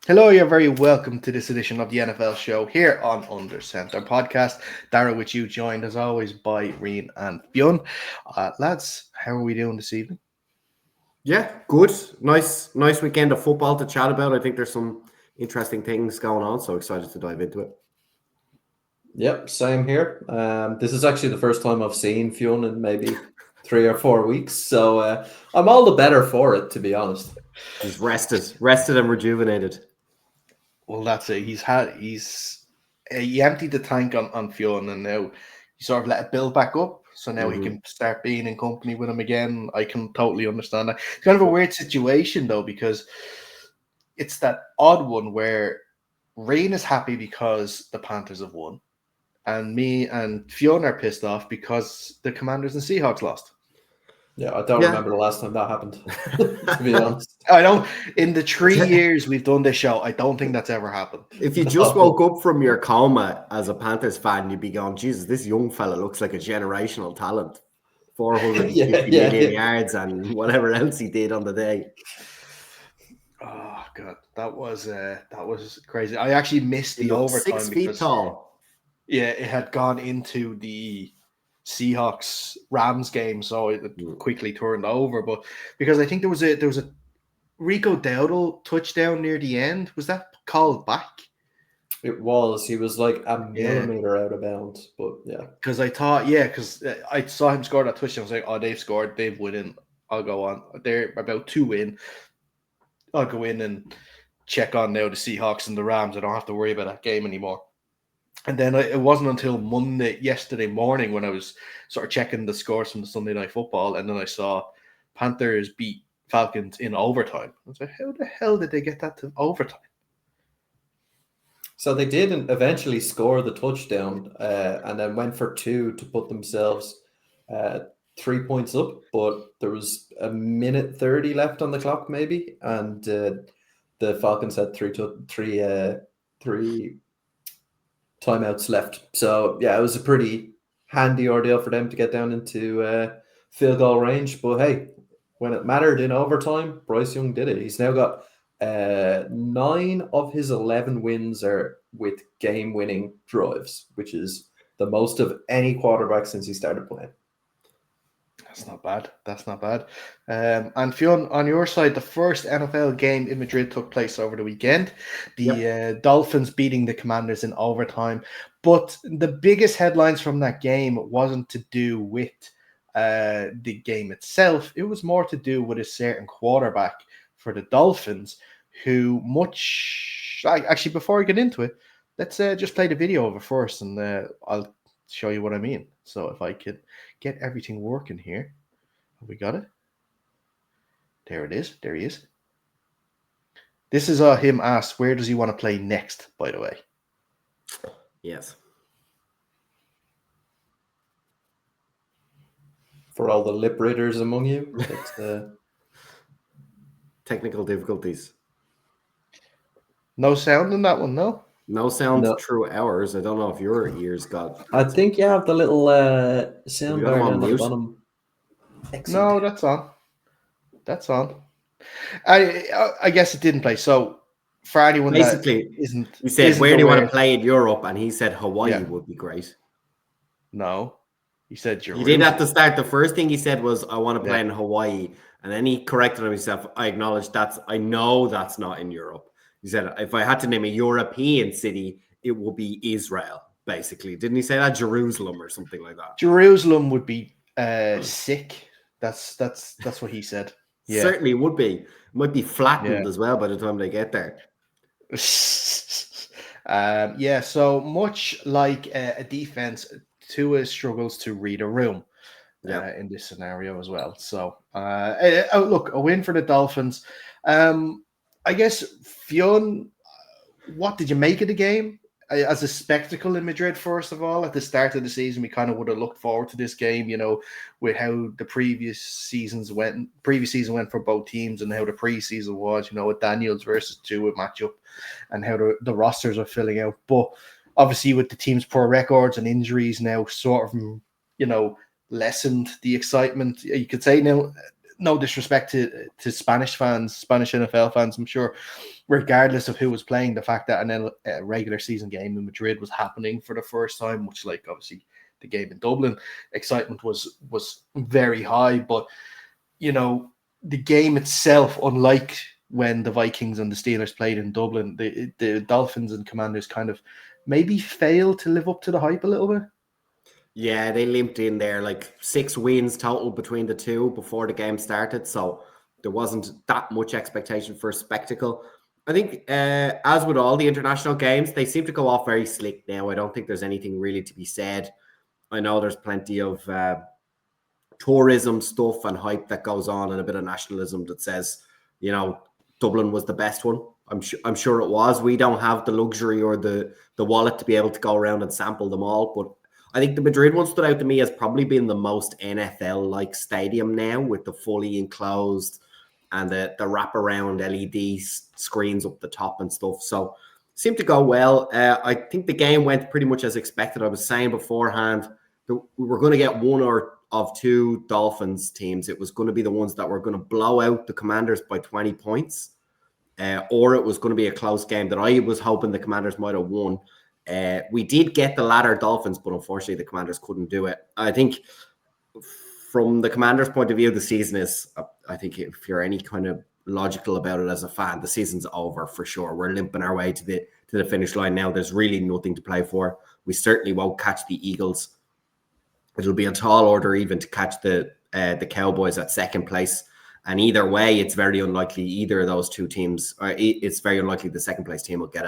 Hello, you're very welcome to this edition of the NFL show here on Under Center podcast. Dara with you, joined as always by Reen and Fionn. Lads, how are we doing this evening? Yeah, good. Nice weekend of football to chat about. I think there's some interesting things going on, so excited to dive into it. Yep, same here. This is actually the first time I've seen Fionn in maybe 3 or 4 weeks, so I'm all the better for it, to be honest. He's rested and rejuvenated. Well, that's it. He emptied the tank on Fionn, and now he sort of let it build back up. So now he can start being in company with him again. I can totally understand that. It's kind of a weird situation though, because it's that odd one where Rain is happy because the Panthers have won, and me and Fiona are pissed off because the Commanders and Seahawks lost. Yeah, I don't remember the last time that happened, to be honest. I don't. In the 3 years we've done this show, I don't think that's ever happened. If you just woke up from your coma as a Panthers fan, you'd be going, Jesus, this young fella looks like a generational talent. 450 million yards and whatever else he did on the day. Oh god, that was crazy. I actually missed the overtime. 6 feet tall. Yeah, it had gone into the Seahawks Rams game, so it quickly turned over. But because I think there was a Rico Dowdle touchdown near the end. Was that called back? It was. He was like a millimeter out of bounds, but yeah. Because I thought, because I saw him score that touchdown. I was like, oh, they've scored, they've winning. I'll go on. They're about to win. I'll go in and check on now the Seahawks and the Rams. I don't have to worry about that game anymore. And then it wasn't until yesterday morning, when I was sort of checking the scores from the Sunday Night Football, and then I saw Panthers beat Falcons in overtime. I was like, how the hell did they get that to overtime? So they did eventually score the touchdown and then went for 2 to put themselves 3 points up, but there was a minute 30 left on the clock maybe, and the Falcons had three timeouts left. So yeah, it was a pretty handy ordeal for them to get down into field goal range. But hey, when it mattered in overtime, Bryce Young did it. He's now got 9 of his 11 wins are with game-winning drives, which is the most of any quarterback since he started playing. That's not bad. And Fionn, on your side, the first NFL game in Madrid took place over the weekend. The Dolphins beating the Commanders in overtime. But the biggest headlines from that game wasn't to do with the game itself. It was more to do with a certain quarterback for the Dolphins who actually, before I get into it, let's just play the video of it first, and I'll show you what I mean. So if I could get everything working here. Have we got it? There it is. There he is. This is him asked, where does he want to play next, by the way? Yes. For all the lip readers among you, technical difficulties. No sound in that one, no? No sound through ours. I don't know if your ears got. I think you have the little sound bar down the bottom. No, that's on. That's on. I guess it didn't play. So for anyone basically that isn't, he said, "Where do you want to play in Europe?" And he said Hawaii would be great. No, he said Jerusalem. He did have to start. The first thing he said was, "I want to play in Hawaii," and then he corrected himself. I acknowledge I know that's not in Europe. He said, if I had to name a European city, it would be Israel, basically. Didn't he say that? Jerusalem or something like that? Jerusalem would be sick. That's what he said. Yeah. Certainly would be. It might be flattened as well by the time they get there. So much like a defense, Tua struggles to read a room in this scenario as well. So, look, a win for the Dolphins. I guess, Fionn, what did you make of the game? As a spectacle in Madrid, first of all, at the start of the season, we kind of would have looked forward to this game, with how the previous season went for both teams, and how the preseason was, with Daniels versus Tua matchup, and how the rosters are filling out. But obviously, with the team's poor records and injuries now, sort of, lessened the excitement. You could say now no disrespect to Spanish fans, Spanish NFL fans, I'm sure, regardless of who was playing, the fact that a regular season game in Madrid was happening for the first time, much like obviously the game in Dublin, excitement was very high. But the game itself, unlike when the Vikings and the Steelers played in Dublin, the Dolphins and Commanders kind of maybe failed to live up to the hype a little bit. Yeah, they limped in there, like 6 wins total between the two before the game started. So there wasn't that much expectation for a spectacle. I think, as with all the international games, they seem to go off very slick now. I don't think there's anything really to be said. I know there's plenty of tourism stuff and hype that goes on, and a bit of nationalism that says, Dublin was the best one. I'm sure it was. We don't have the luxury or the wallet to be able to go around and sample them all, but I think the Madrid one stood out to me as probably being the most NFL-like stadium now, with the fully enclosed and the wraparound LED screens up the top and stuff. So seemed to go well. I think the game went pretty much as expected. I was saying beforehand that we were going to get one or of two Dolphins teams. It was going to be the ones that were going to blow out the Commanders by 20 points, or it was going to be a close game that I was hoping the Commanders might have won. We did get the latter, Dolphins, but unfortunately the Commanders couldn't do it. I think from the Commanders' point of view, the season is, I think if you're any kind of logical about it as a fan, the season's over for sure. We're limping our way to the finish line now. There's really nothing to play for. We certainly won't catch the Eagles. It'll be a tall order even to catch the Cowboys at second place. And either way, it's very unlikely either of those two teams, or it's very unlikely the second place team will get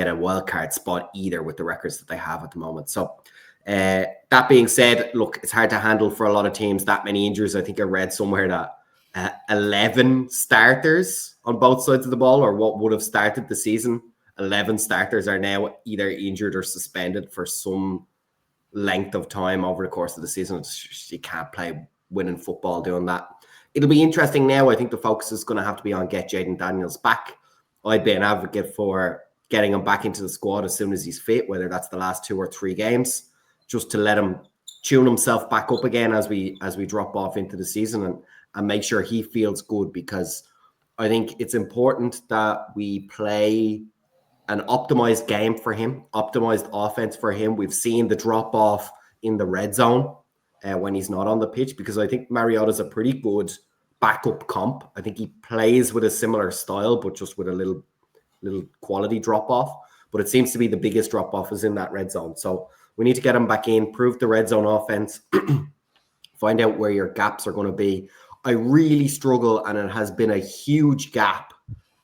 a wild card spot either, with the records that they have at the moment. So that being said, look, it's hard to handle for a lot of teams. That many injuries. I think I read somewhere that 11 starters on both sides of the ball, or what would have started the season, 11 starters are now either injured or suspended for some length of time over the course of the season. You can't play winning football doing that. It'll be interesting now. I think the focus is going to have to be on get Jaden Daniels back. I'd be an advocate for getting him back into the squad as soon as he's fit, whether that's the last 2 or 3 games, just to let him tune himself back up again as we drop off into the season, and make sure he feels good, because I think it's important that we play an optimized game for him, optimized offense for him. We've seen the drop off in the red zone when he's not on the pitch, because I think Mariota's a pretty good backup comp. I think he plays with a similar style, but just with a little quality drop off. But it seems to be the biggest drop off is in that red zone. So we need to get him back in, prove the red zone offense, find out where your gaps are going to be. I really struggle, and it has been a huge gap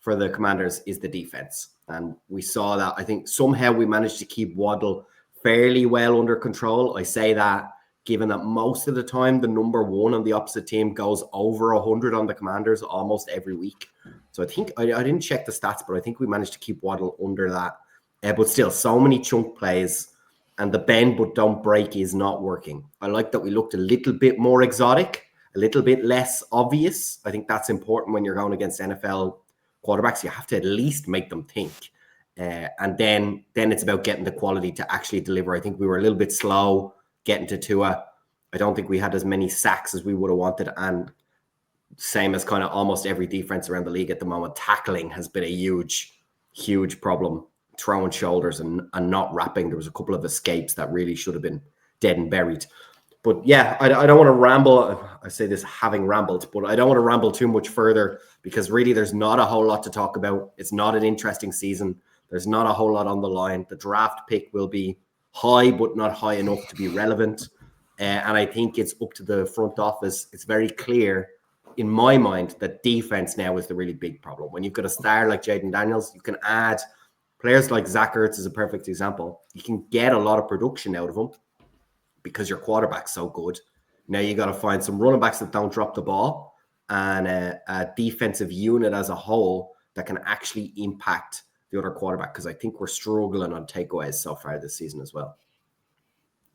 for the Commanders, is the defense. And we saw that. I think somehow we managed to keep Waddle fairly well under control. I say that given that most of the time the number one on the opposite team goes over 100 on the Commanders almost every week. So I think, I didn't check the stats, but I think we managed to keep Waddle under that. But still, so many chunk plays, and the bend but don't break is not working. I like that we looked a little bit more exotic, a little bit less obvious. I think that's important when you're going against NFL quarterbacks. You have to at least make them think. And then it's about getting the quality to actually deliver. I think we were a little bit slow getting to Tua. I don't think we had as many sacks as we would have wanted. And same as kind of almost every defense around the league at the moment, tackling has been a huge, huge problem. Throwing shoulders and not wrapping. There was a couple of escapes that really should have been dead and buried. But yeah, I don't want to ramble. I say this having rambled, but I don't want to ramble too much further, because really there's not a whole lot to talk about. It's not an interesting season. There's not a whole lot on the line. The draft pick will be high, but not high enough to be relevant. And I think it's up to the front office. It's very clear in my mind that defense now is the really big problem. When you've got a star like Jaden Daniels, you can add players like Zach Ertz is a perfect example. You can get a lot of production out of him because your quarterback's so good. Now you got to find some running backs that don't drop the ball, and a defensive unit as a whole that can actually impact the other quarterback, because I think we're struggling on takeaways so far this season as well.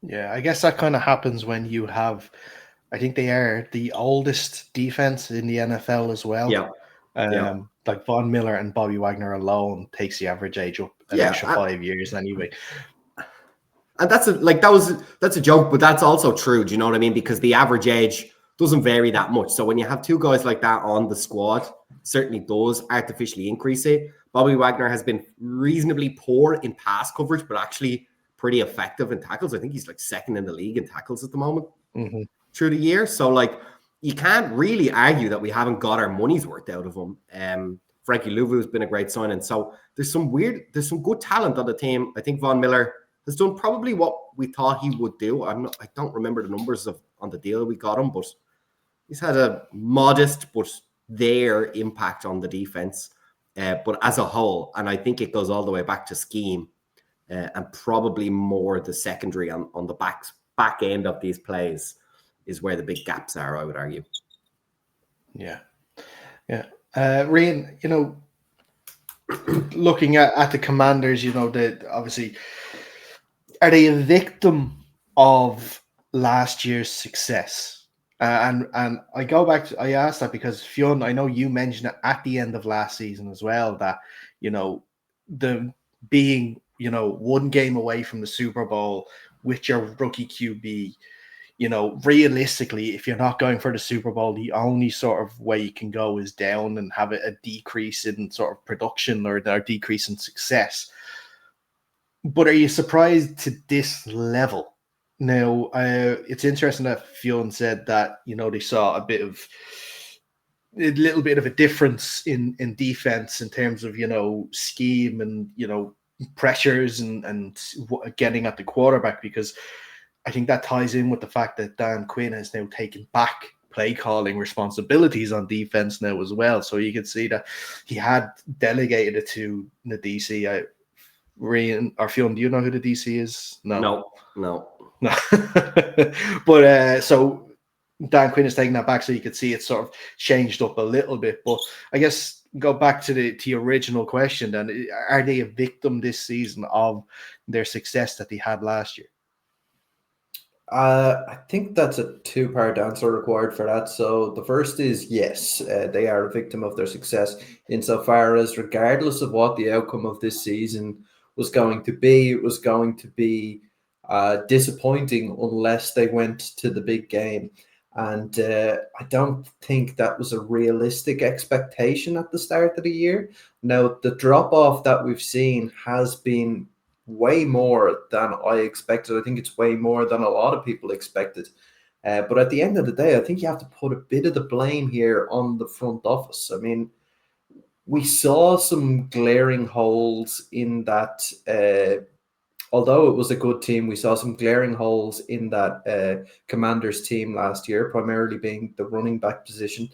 Yeah, I guess that kind of happens when you have, I think they are the oldest defense in the NFL as well. Yeah. Like Von Miller and Bobby Wagner alone takes the average age up an extra 5 years anyway. And that's a joke, but that's also true. Do you know what I mean? Because the average age doesn't vary that much. So when you have two guys like that on the squad, certainly does artificially increase it. Bobby Wagner has been reasonably poor in pass coverage, but actually pretty effective in tackles. I think he's like second in the league in tackles at the moment through the year. So like you can't really argue that we haven't got our money's worth out of him. Frankie Louvu has been a great signing. So there's some good talent on the team. I think Von Miller has done probably what we thought he would do. I don't remember the numbers on the deal we got him, but he's had a modest but their impact on the defense. But as a whole, and I think it goes all the way back to scheme and probably more the secondary on the back end of these plays is where the big gaps are, I would argue. Yeah. Rian, looking at the Commanders, obviously, are they a victim of last year's success? And I go back to, I asked that because Fionn, I know you mentioned it at the end of last season as well, that, the being, one game away from the Super Bowl with your rookie QB, realistically, if you're not going for the Super Bowl, the only sort of way you can go is down and have a decrease in sort of production or a decrease in success. But are you surprised to this level? Now, it's interesting that Fionn said that, they saw a little bit of a difference in defense in terms of, scheme and, pressures and getting at the quarterback, because I think that ties in with the fact that Dan Quinn has now taken back play calling responsibilities on defense now as well. So you can see that he had delegated it to the DC. Rian or Fionn, do you know who the DC is? No. But so Dan Quinn is taking that back, so you could see it sort of changed up a little bit. But I guess go back to the original question then. Are they a victim this season of their success that they had last year? I think that's a two-part answer required for that. So the first is yes, they are a victim of their success insofar as regardless of what the outcome of this season was going to be, it was going to be disappointing unless they went to the big game. And I don't think that was a realistic expectation at the start of the year. Now, the drop-off that we've seen has been way more than I expected. I think it's way more than a lot of people expected. But at the end of the day, I think you have to put a bit of the blame here on the front office. I mean, we saw some glaring holes in that. Although it was a good team, we saw some glaring holes in that Commanders team last year, primarily being the running back position.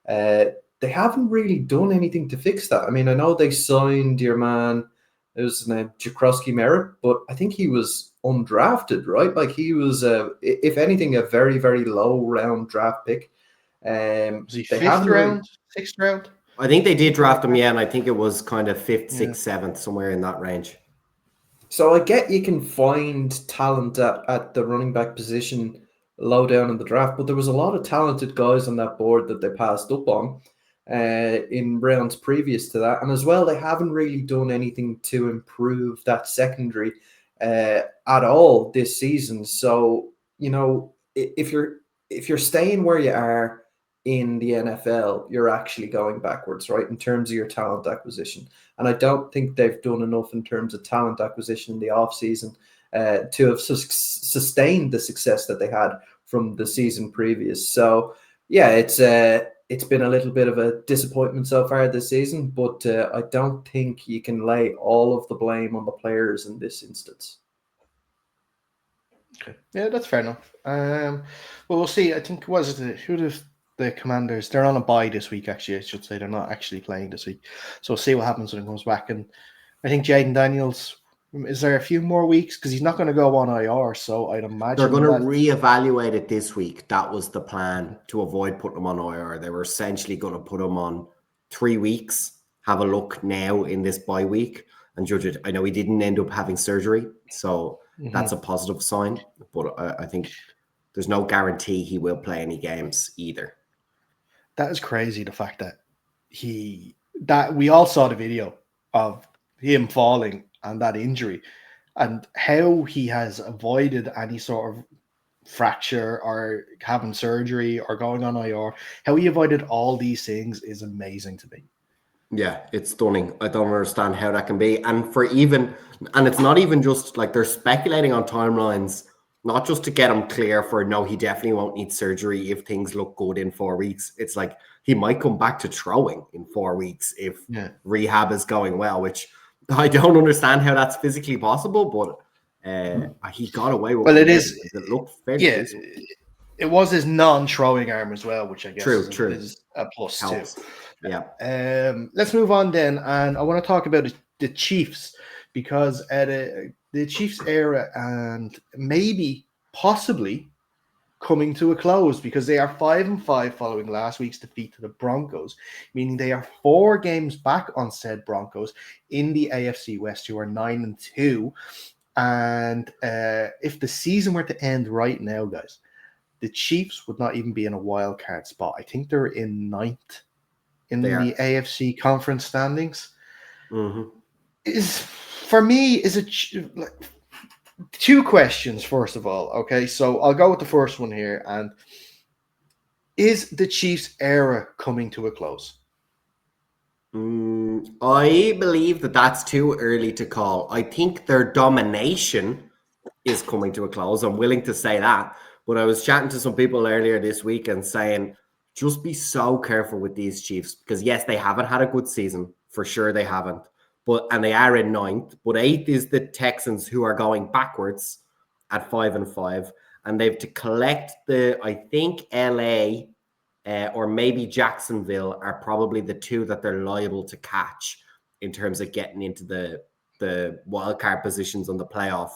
They haven't really done anything to fix that. I mean, I know they signed your man, it was named Jakrowski Merritt, but I think he was undrafted, right? Like he was, if anything, a very, very low round draft pick. Was he fifth round, sixth round? I think they did draft him, yeah, and I think it was kind of fifth, sixth, seventh, somewhere in that range. So I get you can find talent at the running back position low down in the draft, but there was a lot of talented guys on that board that they passed up on in rounds previous to that. And as well, they haven't really done anything to improve that secondary at all this season. So, if you're staying where you are in the NFL, you're actually going backwards, right, in terms of your talent acquisition. And I don't think they've done enough in terms of talent acquisition in the offseason to have sustained the success that they had from the season previous. So, yeah, it's been a little bit of a disappointment so far this season, but I don't think you can lay all of the blame on the players in this instance. Okay, yeah, that's fair enough. Well, we'll see. I think the Commanders, they're on a bye this week, actually. I should say they're not actually playing this week. So we'll see what happens when he comes back. And I think Jaden Daniels, is there a few more weeks? Because he's not going to go on IR, so I'd imagine they're going to reevaluate it this week. That was the plan, to avoid putting him on IR. They were essentially going to put him on 3 weeks, have a look now in this bye week, and judge it. I know he didn't end up having surgery, so that's a positive sign. But I think there's no guarantee he will play any games either. That is crazy, the fact that we all saw the video of him falling and that injury, and how he has avoided any sort of fracture or having surgery or going on IR. How he avoided all these things is amazing to me. Yeah, it's stunning. I don't understand how that can be. And it's not even just like they're speculating on timelines, not just to get him clear for no, he definitely won't need surgery if things look good in 4 weeks. It's like he might come back to throwing in 4 weeks if rehab is going well, which I don't understand how that's physically possible, but he got away with it. It looked fairly feasible. It was his non-throwing arm as well, which I guess True. is a plus Helps. too. Yeah. Let's move on then, and I want to talk about the Chiefs because the Chiefs era and maybe possibly coming to a close because they are 5-5 following last week's defeat to the Broncos, meaning they are 4 games back on said Broncos in the AFC West, who are 9-2. And if the season were to end right now, guys, the Chiefs would not even be in a wild card spot. I think they're in 9th in the AFC conference standings. Mm-hmm. Is it like 2 questions, first of all. Okay, so I'll go with the first one here. And is the Chiefs' era coming to a close? I believe that that's too early to call. I think their domination is coming to a close. I'm willing to say that. But I was chatting to some people earlier this week and saying, just be so careful with these Chiefs because, yes, they haven't had a good season. For sure they haven't. And they are in 9th. But 8th is the Texans, who are going backwards at 5-5. And they've to collect I think LA or maybe Jacksonville are probably the 2 that they're liable to catch in terms of getting into the wildcard positions on the playoff.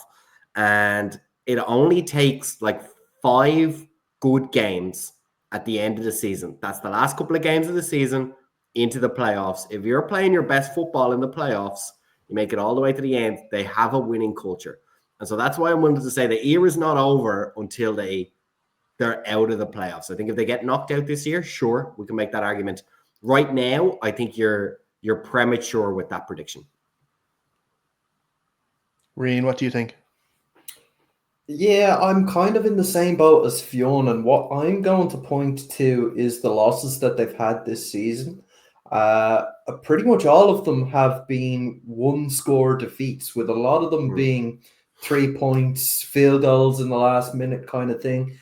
And it only takes like 5 good games at the end of the season. That's the last couple of games of the season into the playoffs. If you're playing your best football in the playoffs, you make it all the way to the end, they have a winning culture. And so that's why I'm willing to say the era is not over until they're out of the playoffs. I think if they get knocked out this year, sure, we can make that argument. Right now, I think you're premature with that prediction. Reen, what do you think? Yeah, I'm kind of in the same boat as Fionn, and what I'm going to point to is the losses that they've had this season. Pretty much all of them have been 1-score defeats, with a lot of them being 3 points, field goals in the last minute kind of thing.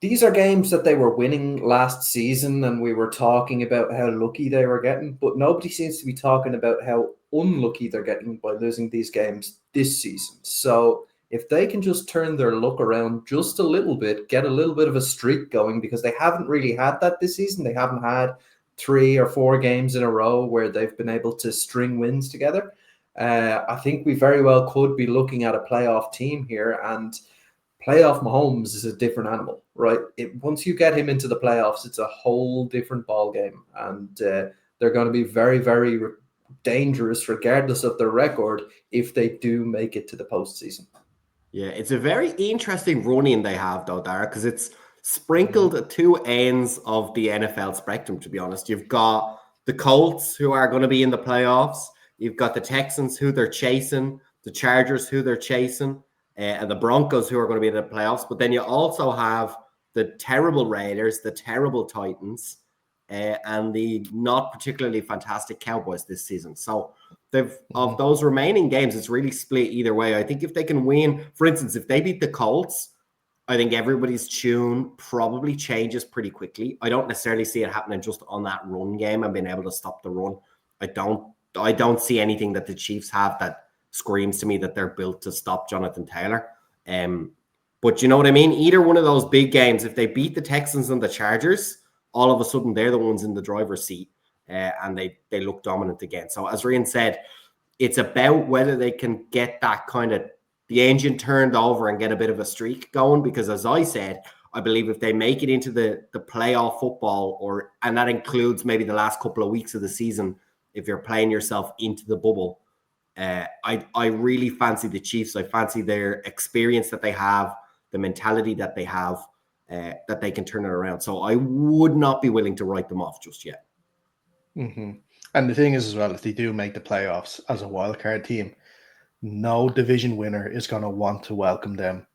These are games that they were winning last season, and we were talking about how lucky they were getting, but nobody seems to be talking about how unlucky they're getting by losing these games this season. So if they can just turn their luck around just a little bit, get a little bit of a streak going, because they haven't really had that this season. They haven't had 3 or 4 games in a row where they've been able to string wins together. I think we very well could be looking at a playoff team here, and playoff Mahomes is a different animal, right? Once you get him into the playoffs, it's a whole different ball game, and they're going to be very, very dangerous regardless of their record if they do make it to the postseason. Yeah, it's a very interesting run-in they have, though, Dara, because it's sprinkled at 2 ends of the NFL spectrum, to be honest. You've got the Colts, who are going to be in the playoffs. You've got the Texans, who they're chasing, the Chargers, who they're chasing, and the Broncos, who are going to be in the playoffs. But then you also have the terrible Raiders, the terrible Titans, and the not particularly fantastic Cowboys this season. So of those remaining games, it's really split either way. I think if they can win, for instance, if they beat the Colts, I think everybody's tune probably changes pretty quickly. I don't necessarily see it happening just on that run game and being able to stop the run. I don't see anything that the Chiefs have that screams to me that they're built to stop Jonathan Taylor. But you know what I mean? Either one of those big games, if they beat the Texans and the Chargers, all of a sudden they're the ones in the driver's seat and they look dominant again. So as Ryan said, it's about whether they can get that kind of the engine turned over and get a bit of a streak going. Because as I said, I believe if they make it into the playoff football, and that includes maybe the last couple of weeks of the season, if you're playing yourself into the bubble, I really fancy the Chiefs. I fancy their experience that they have, the mentality that they have, that they can turn it around. So I would not be willing to write them off just yet. Mm-hmm. And the thing is as well, if they do make the playoffs as a wildcard team, no division winner is going to want to welcome them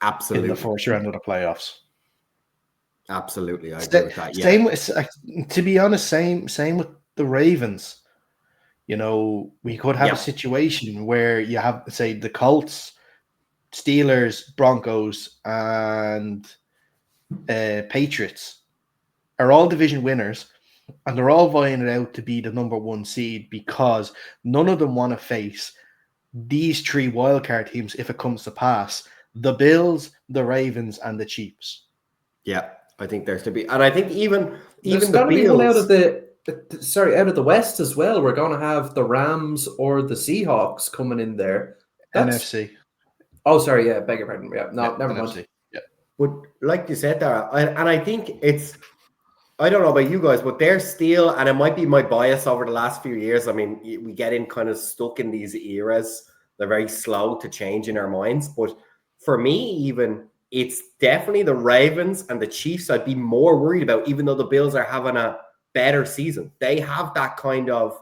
Absolutely. in the first round of the playoffs. Absolutely, I agree with that. Yeah. Same with, to be honest, same with the Ravens. You know, we could have a situation where you have, say, the Colts, Steelers, Broncos, and Patriots are all division winners, and they're all vying it out to be the number one seed because none of them want to face these three wildcard teams if it comes to pass: the Bills, the Ravens, and the Chiefs. Yeah, I think there's to be, and I think even there's the got to Bills, be one out of out of the West as well. We're going to have the Rams or the Seahawks coming in there. NFC. Oh, sorry. Yeah, beg your pardon. Yeah, no, yeah, never NFC. mind. Yeah, but like you said there, and I think it's, I don't know about you guys, but they're still, and it might be my bias over the last few years. I mean, we get in kind of stuck in these eras. They're very slow to change in our minds. But for me, even, it's definitely the Ravens and the Chiefs I'd be more worried about, even though the Bills are having a better season. They have that kind of,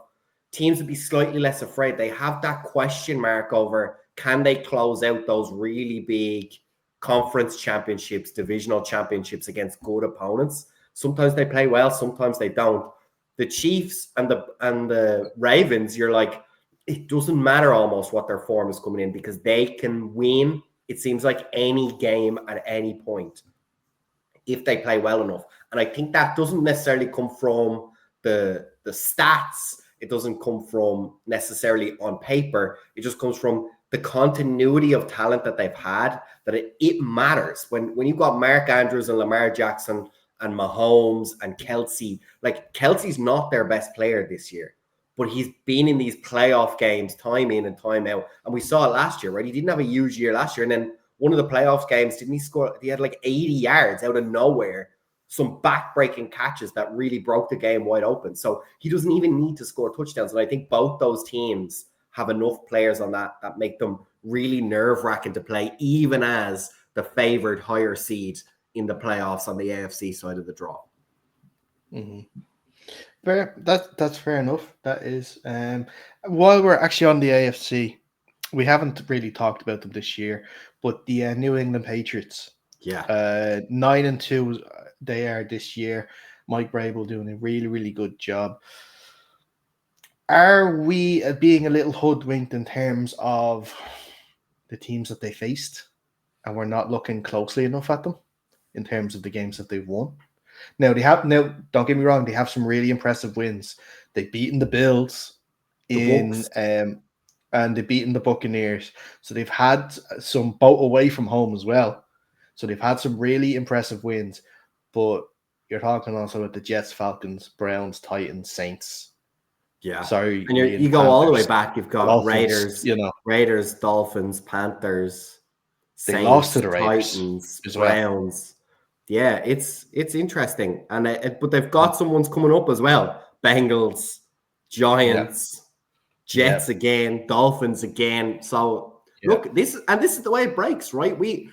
teams would be slightly less afraid. They have that question mark over, can they close out those really big conference championships, divisional championships against good opponents? Sometimes they play well, sometimes they don't. The Chiefs and the Ravens, you're like, it doesn't matter almost what their form is coming in because they can win, it seems like, any game at any point if they play well enough. And I think that doesn't necessarily come from the stats. It doesn't come from necessarily on paper. It just comes from the continuity of talent that they've had, that it matters. When you've got Mark Andrews and Lamar Jackson and Mahomes and Kelsey, like, Kelsey's not their best player this year, but he's been in these playoff games time in and time out. And we saw it last year, right? He didn't have a huge year last year. And then one of the playoff games, didn't he score? He had like 80 yards out of nowhere, some back-breaking catches that really broke the game wide open. So he doesn't even need to score touchdowns. And I think both those teams have enough players on that make them really nerve-wracking to play, even as the favored higher seed in the playoffs on the AFC side of the draw. Mm-hmm. That's fair enough. That is. While we're actually on the AFC, we haven't really talked about them this year, but the New England Patriots. Yeah. 9-2 they are this year. Mike Vrabel doing a really, really good job. Are we being a little hoodwinked in terms of the teams that they faced, and we're not looking closely enough at them in terms of the games that they've won? Now, don't get me wrong, they have some really impressive wins. They've beaten the Bills and they've beaten the Buccaneers. So they've had some both away from home as well. So they've had some really impressive wins. But you're talking also about the Jets, Falcons, Browns, Titans, Saints. Yeah. Sorry. And you go all the way back. You've got Dolphins, Raiders, Dolphins, Panthers, they Saints, lost to the Raiders, Titans, Browns. Yeah, it's interesting. And but they've got some ones coming up as well. Bengals, Giants, Jets again, Dolphins again. So look, this is the way it breaks, right? We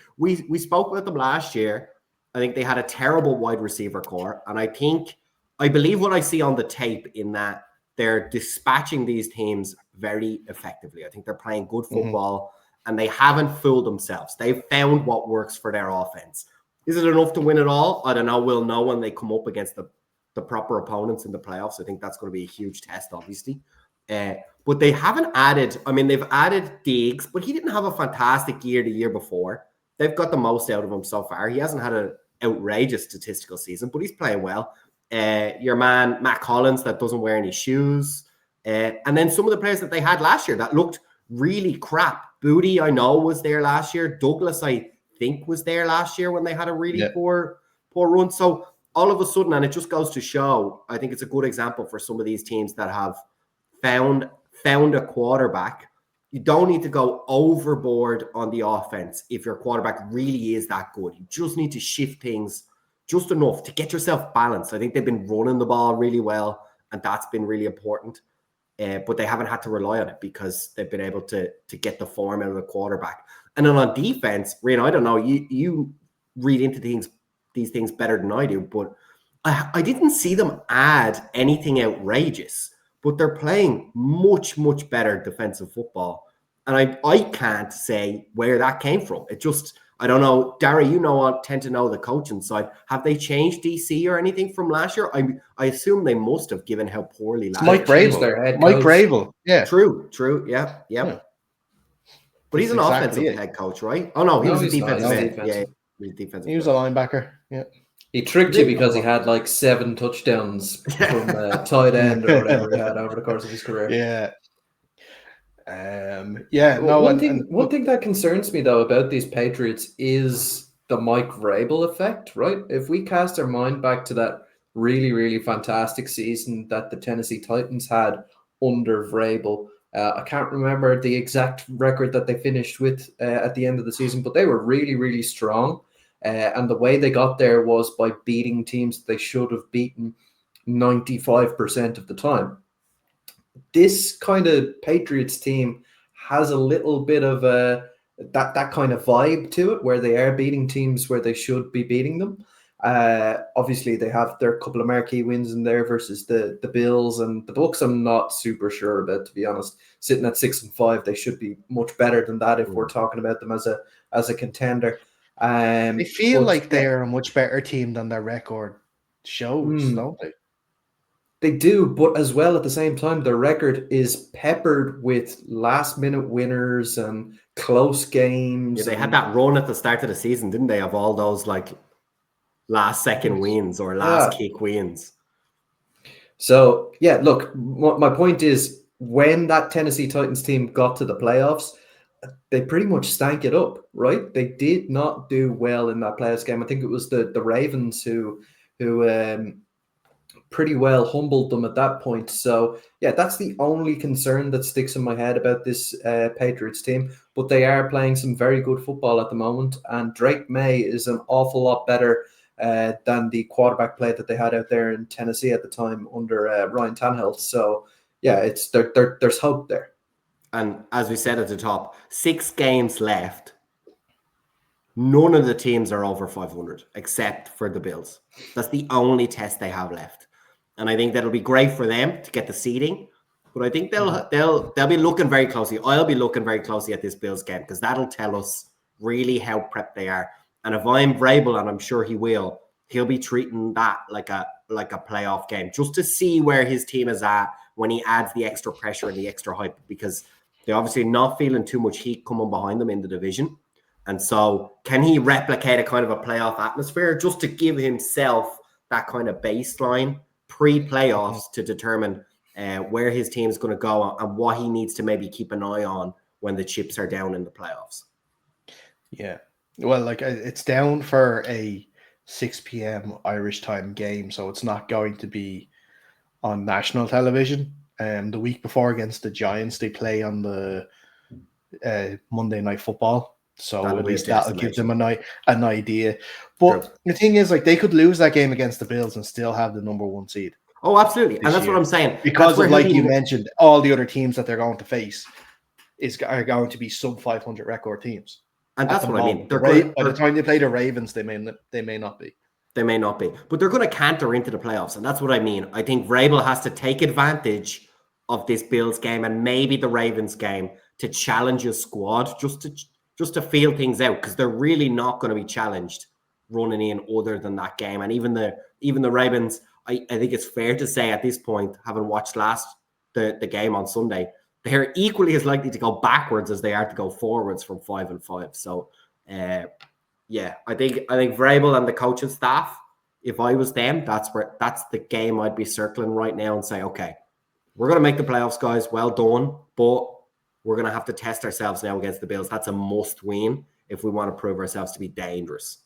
spoke with them last year. I think they had a terrible wide receiver core. And I believe what I see on the tape in that they're dispatching these teams very effectively. I think they're playing good football and they haven't fooled themselves. They've found what works for their offense. Is it enough to win it all? I don't know. We'll know when they come up against the proper opponents in the playoffs. I think that's going to be a huge test, obviously. But they haven't added, they've added Diggs, but he didn't have a fantastic year the year before. They've got the most out of him so far. He hasn't had an outrageous statistical season, but he's playing well. Your man, Matt Collins, that doesn't wear any shoes. And then some of the players that they had last year that looked really crap. Booty, I know, was there last year. Douglas, I think, was there last year when they had a really poor run. So all of a sudden, and it just goes to show, I think it's a good example for some of these teams that have found a quarterback. You don't need to go overboard on the offense if your quarterback really is that good. You just need to shift things just enough to get yourself balanced. I think they've been running the ball really well, and that's been really important. But they haven't had to rely on it because they've been able to get the form out of the quarterback. And then on defense, Rian, I don't know, you read into these things better than I do, but I didn't see them add anything outrageous, but they're playing much, much better defensive football. And I can't say where that came from. I don't know, Gary, tend to know the coaching side. Have they changed DC or anything from last year? I assume they must have, given how poorly last Mike year. Changed Vrabel. their head Mike coach. Vrabel. Yeah. True. Yeah. Yeah. But he's That's an exactly offensive it. head coach, right? Oh no, he No, was a he's not. defensive He's end. defensive. Yeah, he was a defensive. He was a linebacker. Yeah. He tricked you because he had like 7 touchdowns from tight end or whatever he had over the course of his career. Yeah. No. One thing that concerns me though about these Patriots is the Mike Vrabel effect, right? If we cast our mind back to that really, really fantastic season that the Tennessee Titans had under Vrabel, I can't remember the exact record that they finished with at the end of the season, but they were really, really strong. And the way they got there was by beating teams they should have beaten 95% of the time. This kind of Patriots team has a little bit of that kind of vibe to it, where they are beating teams where they should be beating them. Obviously, they have their couple of marquee wins in there versus the Bills and the Bucks. I'm not super sure about, to be honest. Sitting at 6-5, they should be much better than that if we're talking about them as a contender. They feel like they're a much better team than their record shows, don't they? They do, but as well at the same time, their record is peppered with last-minute winners and close games. Yeah, they had that run at the start of the season, didn't they? Of all those like last-second wins or last-kick wins. So yeah, look, my point is, when that Tennessee Titans team got to the playoffs, they pretty much stank it up, right? They did not do well in that playoffs game. I think it was the Ravens who pretty well humbled them at that point. So yeah, that's the only concern that sticks in my head about this Patriots team. But they are playing some very good football at the moment, and Drake May is an awful lot better than the quarterback play that they had out there in Tennessee at the time under Ryan Tannehill. So yeah, there's hope there. And as we said at the top, 6 games left. None of the teams are over 500 except for the Bills. That's the only test they have left. And I think that'll be great for them to get the seeding. But I think they'll be looking very closely. I'll be looking very closely at this Bills game because that'll tell us really how prepped they are. And if I'm Vrabel, and I'm sure he'll be treating that like a playoff game just to see where his team is at when he adds the extra pressure and the extra hype, because they're obviously not feeling too much heat coming behind them in the division. And so can he replicate a kind of a playoff atmosphere just to give himself that kind of baseline pre-playoffs to determine where his team is going to go and what he needs to maybe keep an eye on when the chips are down in the playoffs? Yeah. Well, like it's down for a 6 p.m. Irish time game, so it's not going to be on national television. The week before against the Giants, they play on the Monday Night Football. So at least that'll give them an idea. But the thing is, like, they could lose that game against the Bills and still have the number 1 seed. Oh, absolutely. And that's what I'm saying. Because of, like you mentioned, all the other teams that they're going to face are going to be sub 500 record teams. And that's what I mean. By the time they play the Ravens, they may not be. They may not be. But they're going to canter into the playoffs. And that's what I mean. I think Vrabel has to take advantage of this Bills game and maybe the Ravens game to challenge his squad just to feel things out, because they're really not going to be challenged running in other than that game. And even the Ravens, I think it's fair to say at this point, having watched the game on Sunday, they're equally as likely to go backwards as they are to go forwards from 5-5. So, yeah, I think Vrabel and the coaching staff, if I was them, that's the game I'd be circling right now and say, okay, we're going to make the playoffs, guys. Well done, but we're going to have to test ourselves now against the Bills. That's a must win if we want to prove ourselves to be dangerous.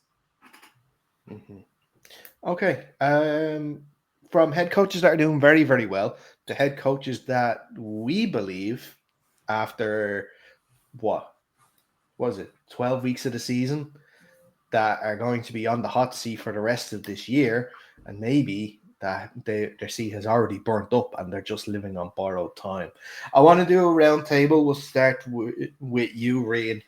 Mm-hmm. Okay. From head coaches that are doing very, very well, to head coaches that we believe after, 12 weeks of the season, that are going to be on the hot seat for the rest of this year, and maybe that their seat has already burnt up and they're just living on borrowed time. I want to do a round table. We'll start with you, Reid.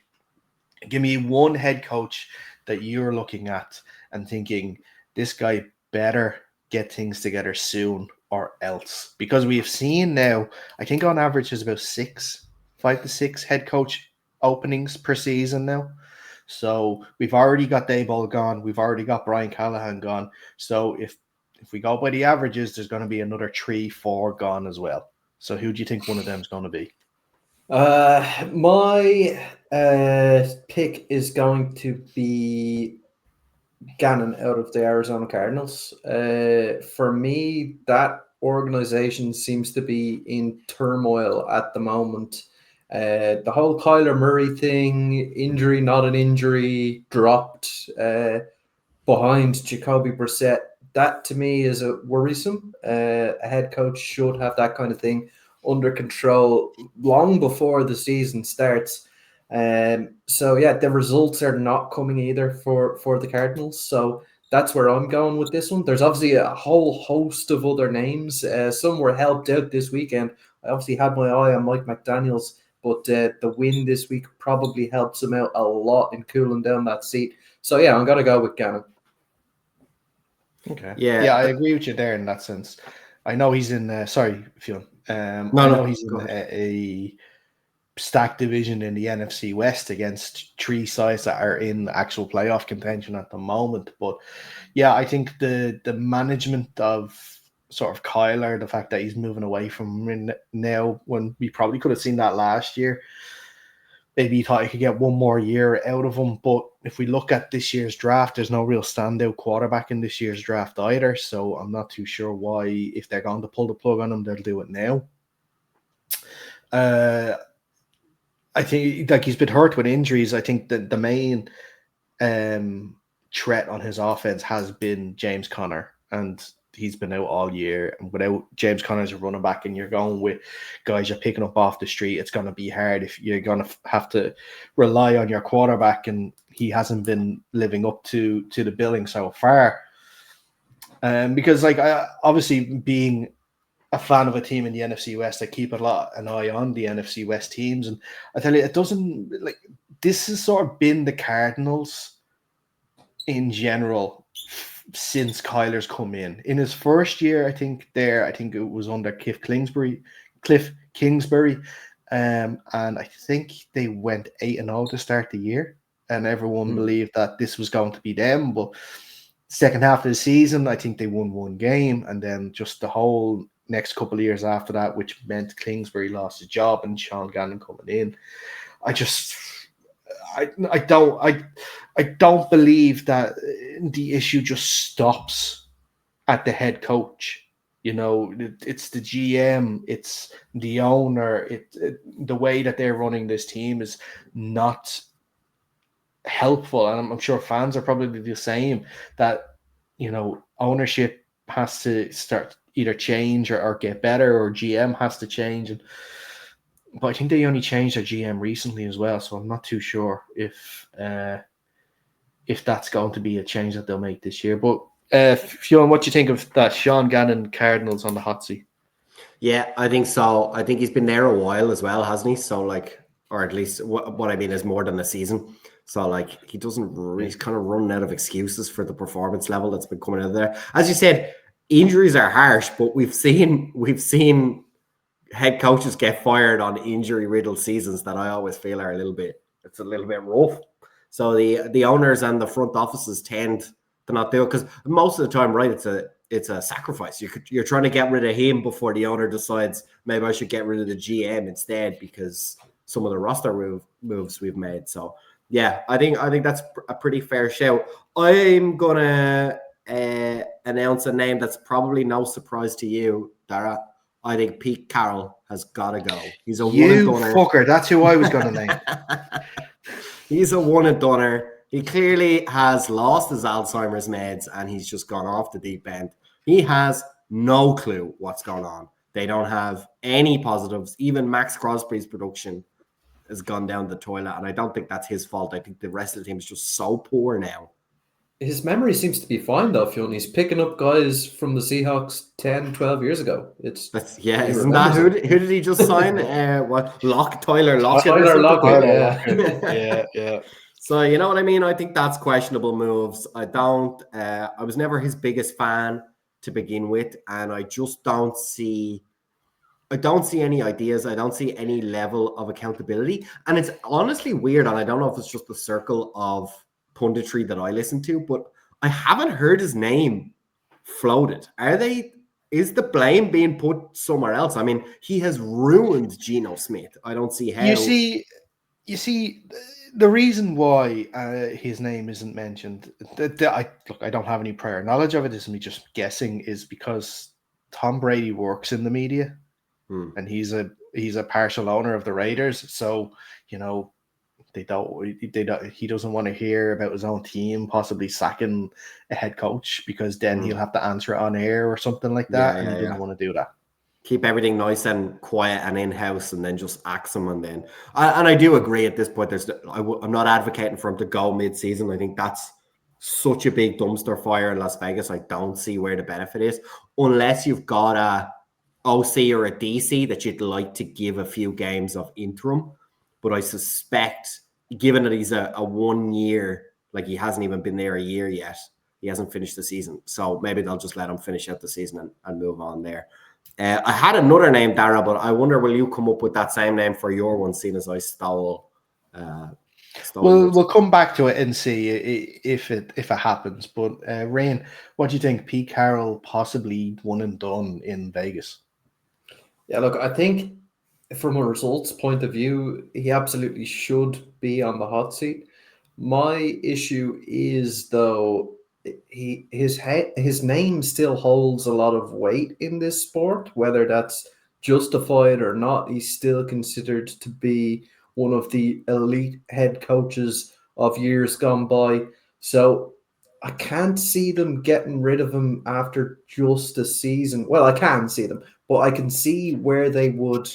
Give me one head coach that you're looking at and thinking, this guy better get things together soon or else. Because we've seen now, I think on average there's about 5 to 6 head coach openings per season now. So we've already got Dayball gone. We've already got Brian Callahan gone. So if we go by the averages, there's going to be another 3-4 gone as well. So who do you think one of them is going to be? My pick is going to be Gannon out of the Arizona Cardinals. For me, that organization seems to be in turmoil at the moment. The whole Kyler Murray thing, injury, not an injury, dropped behind Jacoby Brissett. That to me is a worrisome. A head coach should have that kind of thing under control long before the season starts. So yeah, the results are not coming either for the Cardinals. So that's where I'm going with this one. There's obviously a whole host of other names. Some were helped out this weekend. I obviously had my eye on Mike McDaniels, but the win this week probably helps him out a lot in cooling down that seat. So yeah, I'm gonna go with Gannon. Okay. Yeah, I agree with you there in that sense. I know he's in. Sorry, Fionn. I know he's in a stacked division in the NFC West against 3 sides that are in actual playoff contention at the moment. But yeah, I think the management of sort of Kyler, the fact that he's moving away from him now, when we probably could have seen that last year. Maybe he thought he could get one more year out of him. But if we look at this year's draft, there's no real standout quarterback in this year's draft either. So I'm not too sure why, if they're going to pull the plug on him, they'll do it now. I think like he's been hurt with injuries. I think that the main threat on his offense has been James Conner, and he's been out all year. And without James Conner as a running back, and you're going with guys you're picking up off the street, it's going to be hard if you're going to have to rely on your quarterback, and he hasn't been living up to the billing so far. Because like obviously being a fan of a team in the NFC West, I keep an eye on the NFC West teams, and I tell you, it doesn't like this has sort of been the Cardinals in general since Kyler's come in. In his first year, I think it was under Cliff Kingsbury, and I think they went 8-0 to start the year, and everyone believed that this was going to be them. But second half of the season, I think they won one game, and then just the whole next couple of years after that, which meant Kingsbury lost his job and Sean Gannon coming in. I don't believe that the issue just stops at the head coach. You know, it's the GM, it's the owner, the way that they're running this team is not helpful, and I'm sure fans are probably the same. That ownership has to start either change or get better, or GM has to change. But I think they only changed their GM recently as well, so I'm not too sure if that's going to be a change that they'll make this year. But Fionn, what do you think of that Sean Gannon Cardinals on the hot seat? Yeah, I think so. I think he's been there a while as well, hasn't he? So or at least what I mean is more than a season. So he doesn't. He's kind of running out of excuses for the performance level that's been coming out of there. As you said, injuries are harsh, but we've seen head coaches get fired on injury-riddled seasons that I always feel are a little bit rough. So the owners and the front offices tend to not do it, because most of the time, right, it's a sacrifice. You're trying to get rid of him before the owner decides maybe I should get rid of the GM instead, because some of the roster moves we've made. So yeah, I think that's a pretty fair shout. I'm gonna announce a name that's probably no surprise to you, Dara. I think Pete Carroll has got to go. He's a one-and-doner. Fucker, that's who I was going to name. He's a one-and-doner. He clearly has lost his Alzheimer's meds, and he's just gone off the deep end. He has no clue what's going on. They don't have any positives. Even Max Crosby's production has gone down the toilet, and I don't think that's his fault. I think the rest of the team is just so poor now. His memory seems to be fine, though, Fionn. He's picking up guys from the Seahawks 10, 12 years ago. Isn't that who did he just sign? Tyler Lockett. Tyler Lockett, yeah. So you know what I mean? I think that's questionable moves. I was never his biggest fan to begin with, and I just don't see I don't see any ideas. I don't see any level of accountability. And it's honestly weird. And I don't know if it's just the circle of punditry that I listen to, but I haven't heard his name floated. Is the blame being put somewhere else? I mean, he has ruined Geno Smith. I don't see how. You see, the reason why his name isn't mentioned, I don't have any prior knowledge of it. This is me just guessing. Is because Tom Brady works in the media, and he's a partial owner of the Raiders. So he doesn't want to hear about his own team possibly sacking a head coach, because then he'll have to answer it on air or something like that, and he doesn't want to do that. Keep everything nice and quiet and in-house, and then just axe him. And then, and I do agree at this point, I'm not advocating for him to go mid-season. I think that's such a big dumpster fire in Las Vegas. I don't see where the benefit is, unless you've got a OC or a DC that you'd like to give a few games of interim. But I suspect, given that he's a 1 year, like he hasn't even been there a year yet, he hasn't finished the season. So maybe they'll just let him finish out the season and move on there. I had another name, Dara, but I wonder, will you come up with that same name for your one, seeing as I stole we'll come back to it and see if it happens. But Rain, what do you think? Pete Carroll possibly one and done in Vegas? Yeah, look, I think from a results point of view, he absolutely should be on the hot seat. My issue is, though, his name still holds a lot of weight in this sport, whether that's justified or not. He's still considered to be one of the elite head coaches of years gone by. So I can't see them getting rid of him after just a season. Well, I can see them, but I can see where they would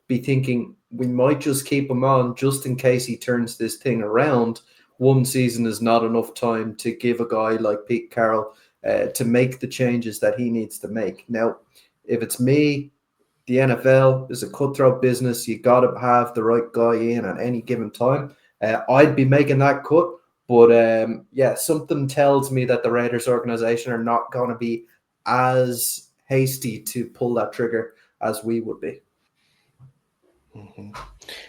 be thinking, we might just keep him on just in case he turns this thing around. One season is not enough time to give a guy like Pete Carroll to make the changes that he needs to make. Now, if it's me, the NFL is a cutthroat business. You got to have the right guy in at any given time. I'd be making that cut. But something tells me that the Raiders organization are not going to be as hasty to pull that trigger as we would be. Mm-hmm.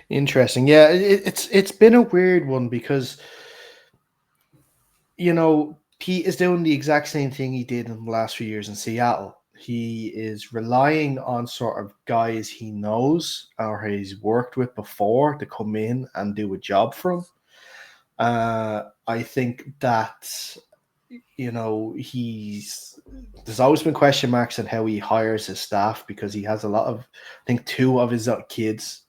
Interesting. Yeah, it's been a weird one because Pete is doing the exact same thing he did in the last few years in Seattle. He is relying on sort of guys he knows or he's worked with before to come in and do a job for him. I think that there's always been question marks on how he hires his staff, because he has I think 2 of his kids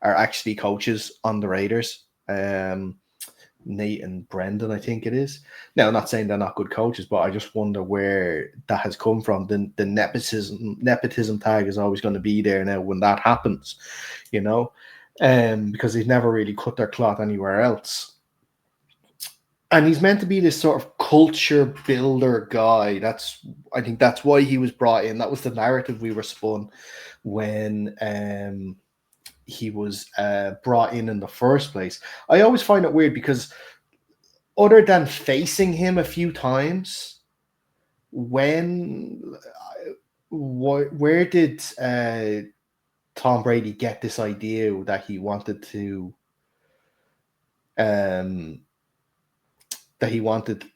are actually coaches on the Raiders. Nate and Brendan, I think it is. Now, I'm not saying they're not good coaches, but I just wonder where that has come from. The nepotism tag is always going to be there now when that happens, because they've never really cut their cloth anywhere else. And he's meant to be this sort of culture builder guy. I think that's why he was brought in. That was the narrative we were spun when he was brought in the first place. I always find it weird because other than facing him a few times, where did Tom Brady get this idea that he wanted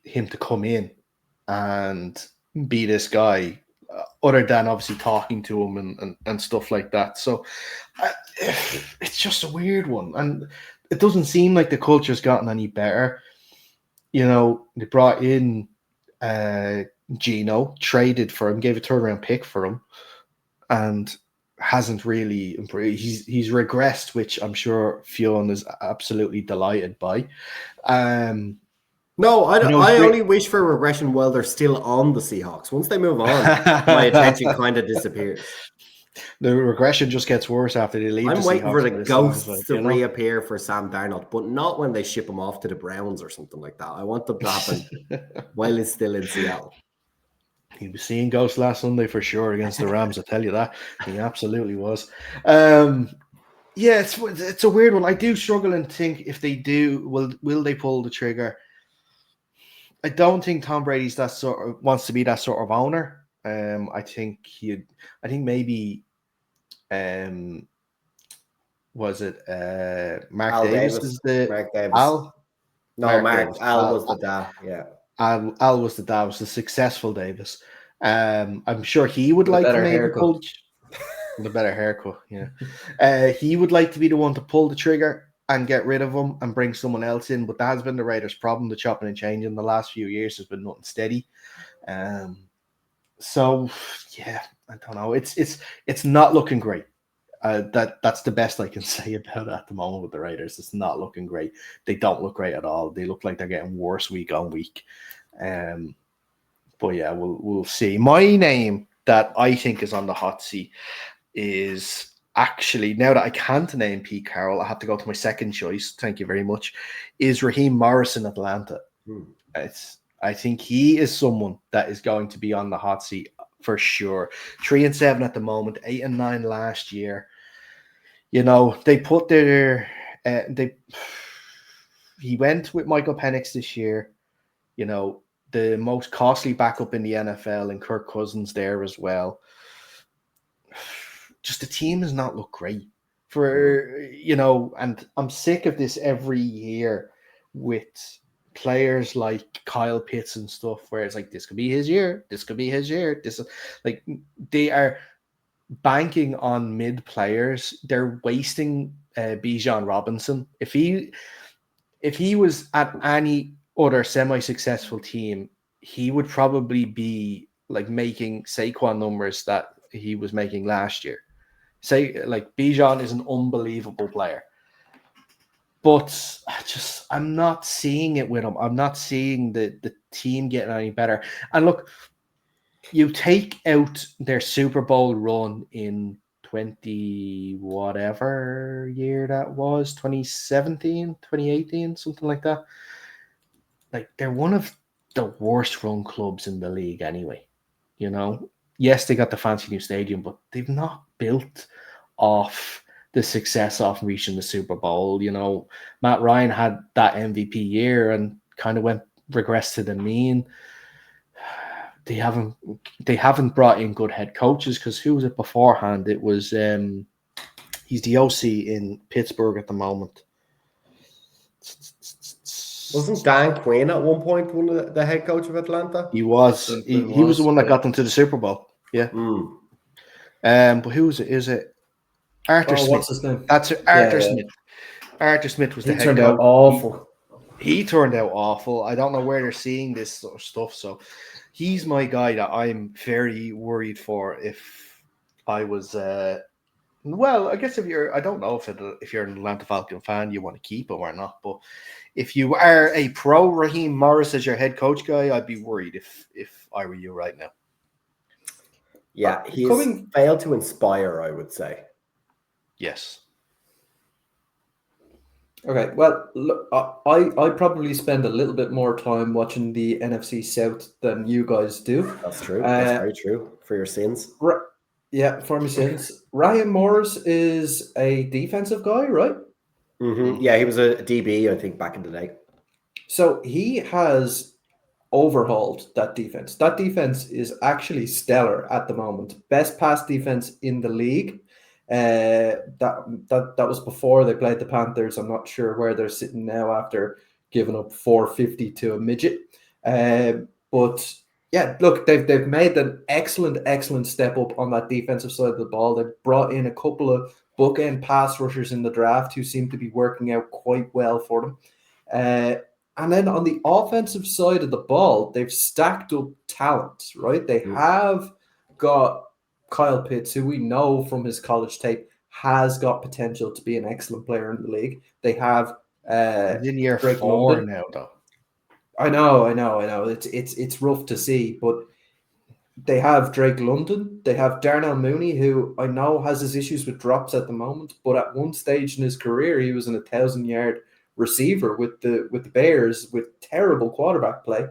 him to come in and be this guy, other than obviously talking to him and stuff like that? So it's just a weird one, and it doesn't seem like the culture's gotten any better. They brought in Geno, traded for him, gave a turnaround pick for him, and hasn't really improved. He's regressed, which I'm sure Fionn is absolutely delighted by. No, I only wish for regression while they're still on the Seahawks. Once they move on, my attention kind of disappears. The regression just gets worse after they leave. I'm waiting for the ghosts to reappear for Sam Darnold, but not when they ship him off to the Browns or something like that. I want them to happen while he's still in Seattle. He was seeing ghosts last Sunday for sure against the Rams. I tell you that. He absolutely was. Yeah, it's a weird one. I do struggle and think if they do, will they pull the trigger? I don't think Tom Brady's wants to be that sort of owner. I think maybe Was it Mark Al Davis? Davis. Is the Mark Davis. Al? No, Davis. Al was the dad. Yeah. Al was the dad. Was the successful Davis. I'm sure he would With a like to better maybe haircut. pull the better haircut. Yeah, he would like to be the one to pull the trigger and get rid of him and bring someone else in. But that has been the Raiders' problem. The chopping and changing the last few years has been nothing steady. So yeah, I don't know. It's not looking great. That's the best I can say about it at the moment with the Raiders. It's not looking great. They don't look great at all. They look like they're getting worse week on week. But yeah, we'll see. My name that I think is on the hot seat is actually, now that I can't name Pete Carroll, I have to go to my second choice. Thank you very much. Is Raheem Morris in Atlanta? I think he is someone that is going to be on the hot seat for sure. 3-7 at the moment, 8-9 last year. They put their he went with Michael Penix this year. The most costly backup in the NFL, and Kirk Cousins there as well. Just the team does not look great and I'm sick of this every year with players like Kyle Pitts and stuff, where it's like, this could be his year, this could be his year. This is like, they are banking on mid players. They're wasting Bijan Robinson. If he was at any other semi-successful team, he would probably be like making Saquon numbers that he was making last year. Bijan is an unbelievable player, but I'm not seeing it with him. I'm not seeing the team getting any better. And look, you take out their Super Bowl run in 20 whatever year that was, 2017, 2018, something like that. Like, they're one of the worst run clubs in the league anyway. Yes, they got the fancy new stadium, but they've not built off the success of reaching the Super Bowl. Matt Ryan had that MVP year and kind of regressed to the mean. They haven't brought in good head coaches, because who was it beforehand? It was he's the OC in Pittsburgh at the moment. Wasn't Dan Quinn at one point one of the head coach of Atlanta? He was. He was the one that got them to the Super Bowl. Yeah. But who was it? Is it Arthur Smith? What's his name? That's Arthur Smith. Arthur Smith was the head coach. He turned out awful. He turned out awful. I don't know where they're seeing this sort of stuff. So he's my guy that I'm very worried for. If I was, I guess I don't know if you're an Atlanta Falcon fan, you want to keep him or not. But if you are a pro Raheem Morris as your head coach guy, I'd be worried if I were you right now. Yeah, he's failed to inspire, I would say. Yes. Okay, well, look, I probably spend a little bit more time watching the NFC South than you guys do. That's true. That's very true. For your sins. Yeah, for my sins. Raheem Morris is a defensive guy, right? Mm-hmm. Yeah, he was a DB, I think, back in the day. So he has overhauled that defense. That defense is actually stellar at the moment. Best pass defense in the league. That was before they played the Panthers. I'm not sure where they're sitting now after giving up 450 to a midget. But yeah, look, they've made an excellent step up on that defensive side of the ball. They've brought in a couple of bookend pass rushers in the draft who seem to be working out quite well for them. And then on the offensive side of the ball, they've stacked up talent, right? They have got Kyle Pitts, who we know from his college tape has got potential to be an excellent player in the league. They have he's in year Drake 4 London. now, though. I know. It's rough to see, but they have Drake London. They have Darnell Mooney, who I know has his issues with drops at the moment, but at one stage in his career, he was an 1,000-yard receiver with the Bears with terrible quarterback play.